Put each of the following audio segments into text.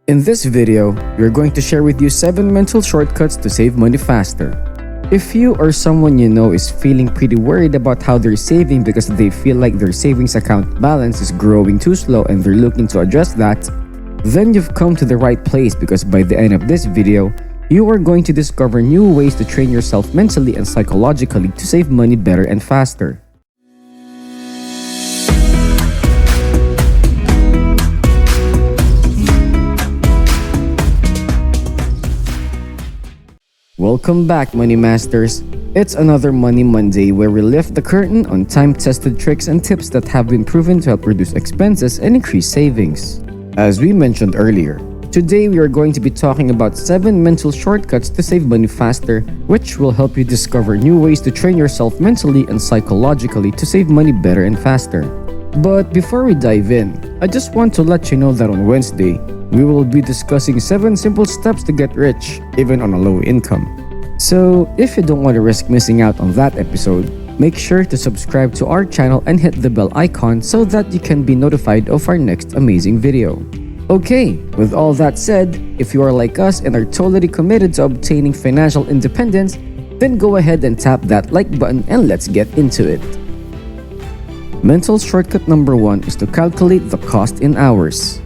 In this video, we're going to share with you 7 mental shortcuts to save money faster. If you or someone you know is feeling pretty worried about how they're saving because they feel like their savings account balance is growing too slow and they're looking to address that, then you've come to the right place because by the end of this video, you are going to discover new ways to train yourself mentally and psychologically to save money better and faster. Welcome back, Money Masters. It's another Money Monday where we lift the curtain on time-tested tricks and tips that have been proven to help reduce expenses and increase savings. As we mentioned earlier, today we are going to be talking about 7 mental shortcuts to save money faster, which will help you discover new ways to train yourself mentally and psychologically to save money better and faster. But before we dive in, I just want to let you know that on Wednesday, we will be discussing 7 simple steps to get rich, even on a low income. So, if you don't want to risk missing out on that episode, make sure to subscribe to our channel and hit the bell icon so that you can be notified of our next amazing video. Okay, with all that said, if you are like us and are totally committed to obtaining financial independence, then go ahead and tap that like button and let's get into it. Mental shortcut number 1 is to calculate the cost in hours.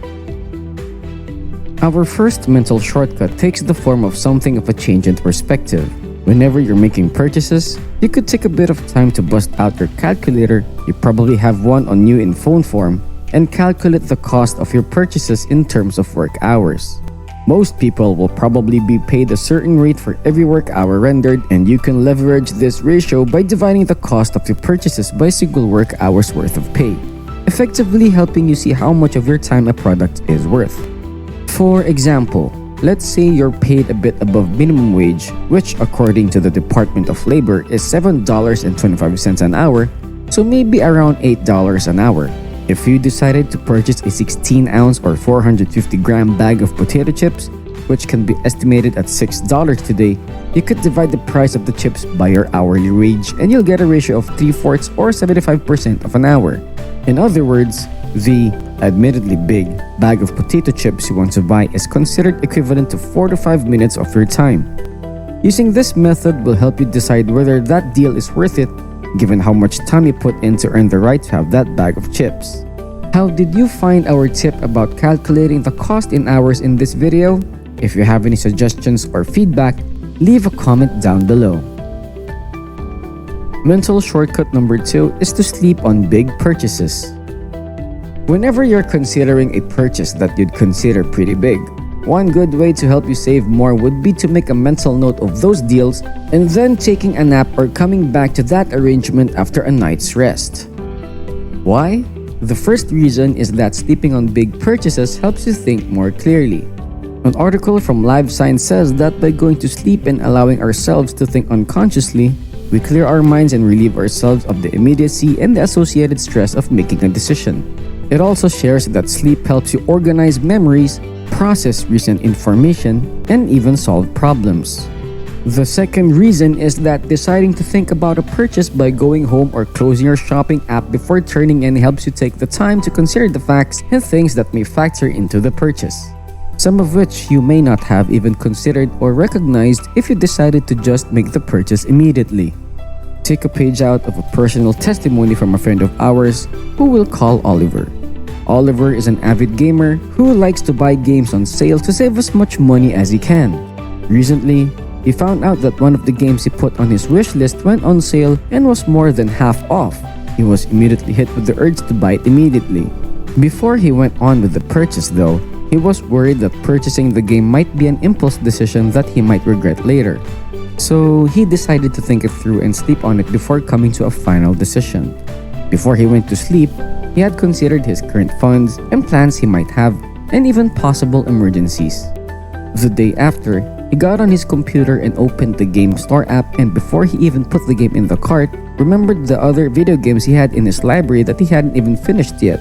Our first mental shortcut takes the form of something of a change in perspective. Whenever you're making purchases, you could take a bit of time to bust out your calculator, you probably have one on you in phone form, and calculate the cost of your purchases in terms of work hours. Most people will probably be paid a certain rate for every work hour rendered, and you can leverage this ratio by dividing the cost of your purchases by single work hours worth of pay, effectively helping you see how much of your time a product is worth. For example, let's say you're paid a bit above minimum wage, which according to the Department of Labor is $7.25 an hour, so maybe around $8 an hour. If you decided to purchase a 16-ounce or 450-gram bag of potato chips, which can be estimated at $6 today, you could divide the price of the chips by your hourly wage and you'll get a ratio of 3/4 or 75% of an hour. In other words, the admittedly big bag of potato chips you want to buy is considered equivalent to 4 to 5 minutes of your time. Using this method will help you decide whether that deal is worth it, given how much time you put in to earn the right to have that bag of chips. How did you find our tip about calculating the cost in hours in this video? If you have any suggestions or feedback, leave a comment down below. Mental shortcut number 2 is to sleep on big purchases. Whenever you're considering a purchase that you'd consider pretty big, one good way to help you save more would be to make a mental note of those deals and then taking a nap or coming back to that arrangement after a night's rest. Why? The first reason is that sleeping on big purchases helps you think more clearly. An article from Live Science says that by going to sleep and allowing ourselves to think unconsciously, we clear our minds and relieve ourselves of the immediacy and the associated stress of making a decision. It also shares that sleep helps you organize memories, process recent information, and even solve problems. The second reason is that deciding to think about a purchase by going home or closing your shopping app before turning in helps you take the time to consider the facts and things that may factor into the purchase, some of which you may not have even considered or recognized if you decided to just make the purchase immediately. Take a page out of a personal testimony from a friend of ours who we'll call Oliver. Oliver is an avid gamer who likes to buy games on sale to save as much money as he can. Recently, he found out that one of the games he put on his wish list went on sale and was more than half off. He was immediately hit with the urge to buy it immediately. Before he went on with the purchase though, he was worried that purchasing the game might be an impulse decision that he might regret later. So he decided to think it through and sleep on it before coming to a final decision. Before he went to sleep, he had considered his current funds and plans he might have, and even possible emergencies. The day after, he got on his computer and opened the Game Store app, and before he even put the game in the cart, remembered the other video games he had in his library that he hadn't even finished yet.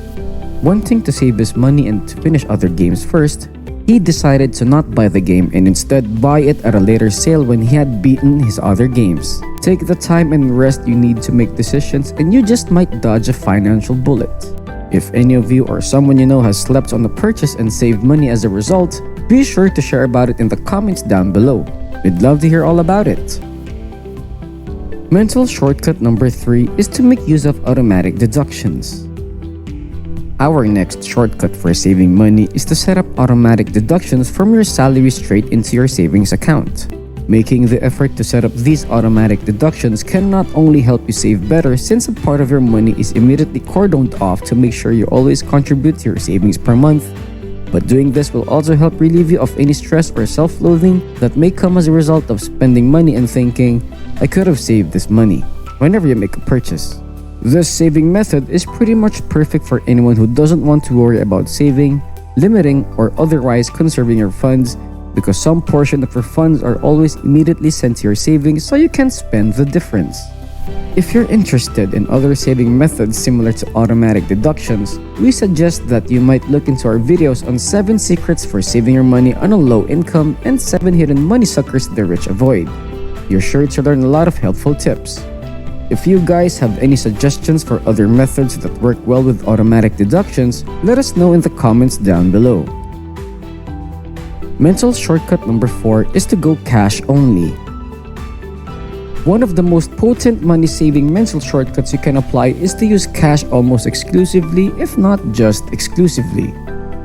Wanting to save his money and to finish other games first, he decided to not buy the game and instead buy it at a later sale when he had beaten his other games. Take the time and rest you need to make decisions and you just might dodge a financial bullet. If any of you or someone you know has slept on a purchase and saved money as a result, be sure to share about it in the comments down below. We'd love to hear all about it. Mental shortcut number 3 is to make use of automatic deductions. Our next shortcut for saving money is to set up automatic deductions from your salary straight into your savings account. Making the effort to set up these automatic deductions can not only help you save better since a part of your money is immediately cordoned off to make sure you always contribute to your savings per month, but doing this will also help relieve you of any stress or self-loathing that may come as a result of spending money and thinking, "I could have saved this money," whenever you make a purchase. This saving method is pretty much perfect for anyone who doesn't want to worry about saving, limiting, or otherwise conserving your funds, because some portion of your funds are always immediately sent to your savings so you can spend the difference. If you're interested in other saving methods similar to automatic deductions, we suggest that you might look into our videos on 7 secrets for saving your money on a low income and 7 hidden money suckers the rich avoid. You're sure to learn a lot of helpful tips. If you guys have any suggestions for other methods that work well with automatic deductions, let us know in the comments down below. Mental shortcut number 4 is to go cash only. One of the most potent money-saving mental shortcuts you can apply is to use cash almost exclusively, if not just exclusively.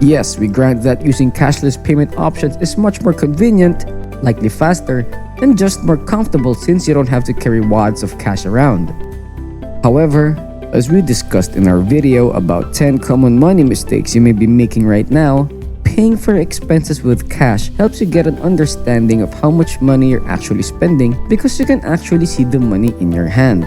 Yes, we grant that using cashless payment options is much more convenient, likely faster, and just more comfortable since you don't have to carry wads of cash around. However, as we discussed in our video about 10 common money mistakes you may be making right now, paying for expenses with cash helps you get an understanding of how much money you're actually spending because you can actually see the money in your hand.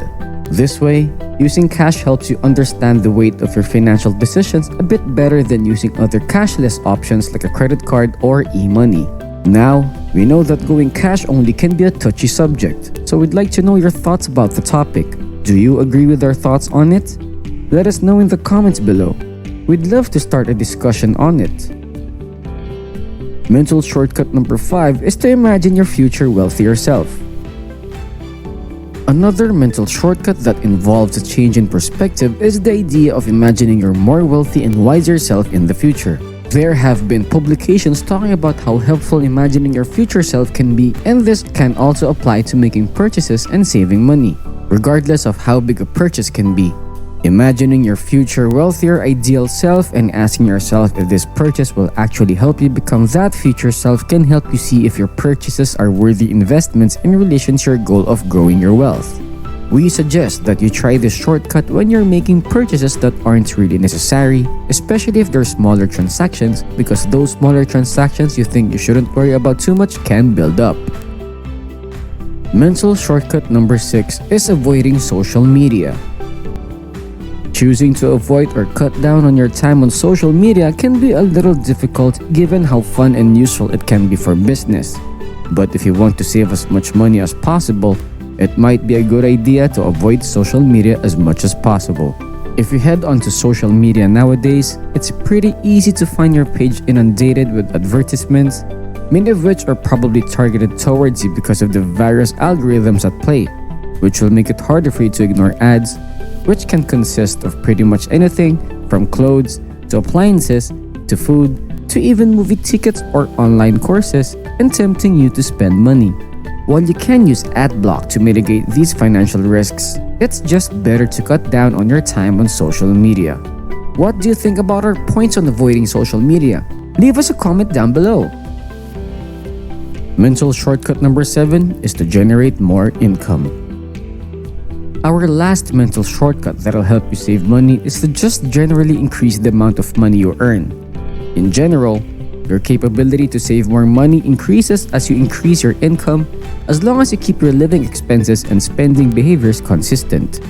This way, using cash helps you understand the weight of your financial decisions a bit better than using other cashless options like a credit card or e-money. Now, we know that going cash only can be a touchy subject, so we'd like to know your thoughts about the topic. Do you agree with our thoughts on it? Let us know in the comments below. We'd love to start a discussion on it. Mental shortcut number 5 is to imagine your future wealthier self. Another mental shortcut that involves a change in perspective is the idea of imagining your more wealthy and wiser self in the future. There have been publications talking about how helpful imagining your future self can be, and this can also apply to making purchases and saving money, regardless of how big a purchase can be. Imagining your future wealthier ideal self and asking yourself if this purchase will actually help you become that future self can help you see if your purchases are worthy investments in relation to your goal of growing your wealth. We suggest that you try this shortcut when you're making purchases that aren't really necessary, especially if they're smaller transactions, because those smaller transactions you think you shouldn't worry about too much can build up. Mental shortcut number 6 is avoiding social media. Choosing to avoid or cut down on your time on social media can be a little difficult given how fun and useful it can be for business. But if you want to save as much money as possible, it might be a good idea to avoid social media as much as possible. If you head onto social media nowadays, it's pretty easy to find your page inundated with advertisements, many of which are probably targeted towards you because of the various algorithms at play, which will make it harder for you to ignore ads, which can consist of pretty much anything from clothes to appliances to food to even movie tickets or online courses, and tempting you to spend money. While you can use AdBlock to mitigate these financial risks, it's just better to cut down on your time on social media. What do you think about our points on avoiding social media? Leave us a comment down below. Mental shortcut number 7 is to generate more income. Our last mental shortcut that'll help you save money is to just generally increase the amount of money you earn. In general, your capability to save more money increases as you increase your income, as long as you keep your living expenses and spending behaviors consistent.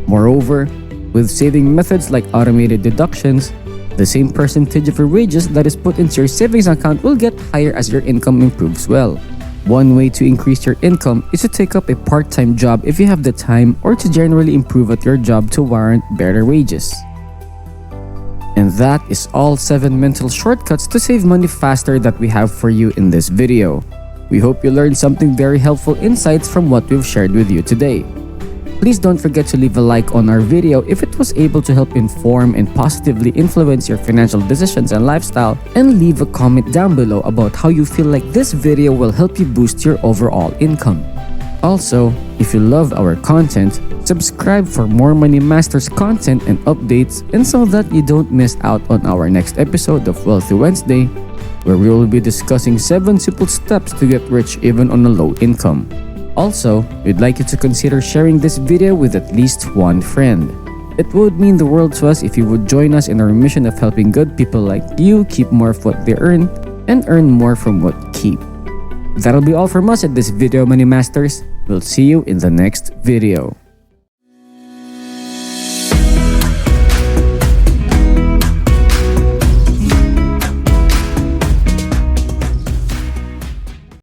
Moreover, with saving methods like automated deductions, the same percentage of your wages that is put into your savings account will get higher as your income improves well. One way to increase your income is to take up a part-time job if you have the time, or to generally improve at your job to warrant better wages. And that is all 7 mental shortcuts to save money faster that we have for you in this video. We hope you learned something very helpful insights from what we've shared with you today. Please don't forget to leave a like on our video if it was able to help inform and positively influence your financial decisions and lifestyle, and leave a comment down below about how you feel like this video will help you boost your overall income. Also, if you love our content, subscribe for more Money Masters content and updates, and so that you don't miss out on our next episode of Wealthy Wednesday, where we will be discussing 7 simple steps to get rich even on a low income. Also, we'd like you to consider sharing this video with at least one friend. It would mean the world to us if you would join us in our mission of helping good people like you keep more of what they earn and earn more from what keep. That'll be all from us at this video, Money Masters. We'll see you in the next video.